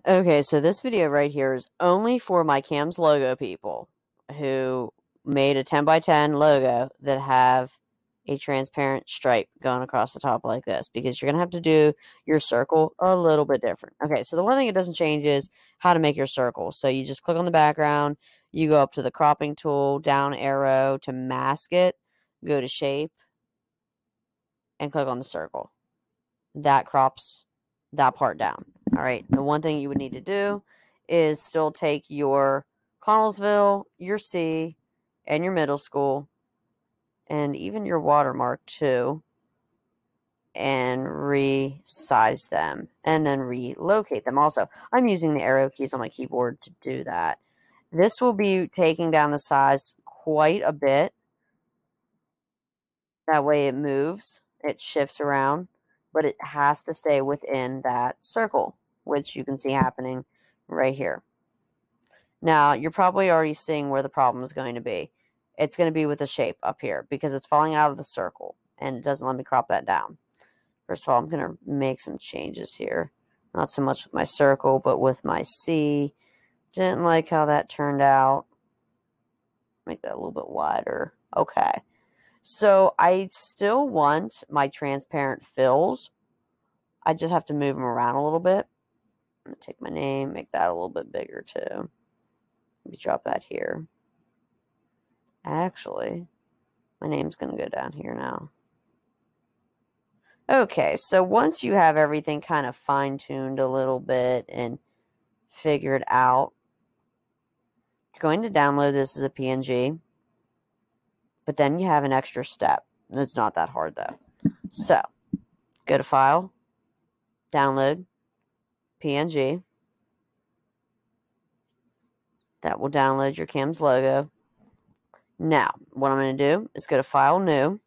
Okay, so this video right here is only for my Cam's logo people who made a 10 by 10 logo that have a transparent stripe going across the top like this, because you're going to have to do your circle a little bit different. Okay, so the one thing it doesn't change is how to make your circle. So you just click on the background, you go up to the cropping tool, down arrow to mask it, go to shape, and click on the circle. That crops that part down. All right, the one thing you would need to do is still take your Connellsville, your C, and your middle school, and even your watermark too, and resize them, and then relocate them. Also, I'm using the arrow keys on my keyboard to do that. This will be taking down the size quite a bit. That way it moves, it shifts around, but it has to stay within that circle, which you can see happening right here. Now, you're probably already seeing where the problem is going to be. It's going to be with the shape up here because it's falling out of the circle, and it doesn't let me crop that down. First of all, I'm going to make some changes here. Not so much with my circle, but with my C. Didn't like how that turned out. Make that a little bit wider. Okay. So I still want my transparent fills. I just have to move them around a little bit. I'm going to take my name, make that a little bit bigger too. Maybe drop that here. Actually, my name's going to go down here now. Okay, so once you have everything kind of fine-tuned a little bit and figured out, you're going to download this as a PNG. But then you have an extra step. It's not that hard though. So, go to File, Download, PNG. That will download your Cam's logo. Now, what I'm going to do is go to File, New,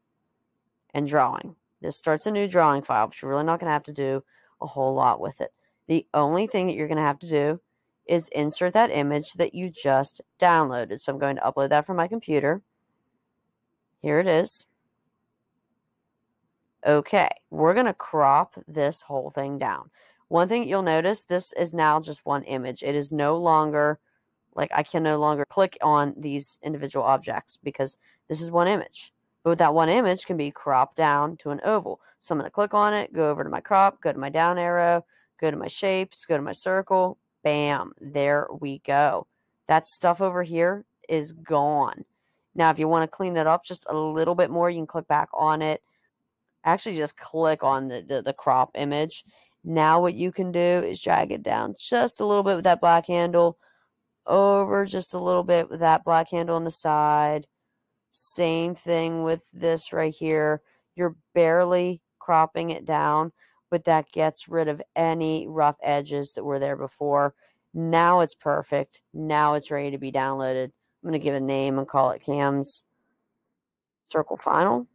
and Drawing. This starts a new drawing file, but you're really not going to have to do a whole lot with it. The only thing that you're going to have to do is insert that image that you just downloaded. So I'm going to upload that from my computer. Here it is. Okay, we're going to crop this whole thing down. One thing you'll notice, this is now just one image. It is no longer, like I can no longer click on these individual objects because this is one image. But that one image can be cropped down to an oval. So I'm going to click on it, go over to my crop, go to my down arrow, go to my shapes, go to my circle. Bam, there we go. That stuff over here is gone. Now, if you want to clean it up just a little bit more, you can click back on it. Actually, just click on the crop image. Now what you can do is drag it down just a little bit with that black handle, over just a little bit with that black handle on the side. Same thing with this right here. You're barely cropping it down, but that gets rid of any rough edges that were there before. Now it's perfect. Now it's ready to be downloaded. I'm going to give it a name and call it Cam's Circle Final.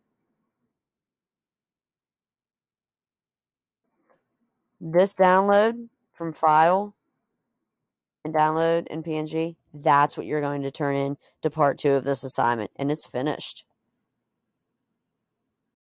This download from File and Download in PNG, that's what you're going to turn in to part 2 of this assignment, and it's finished.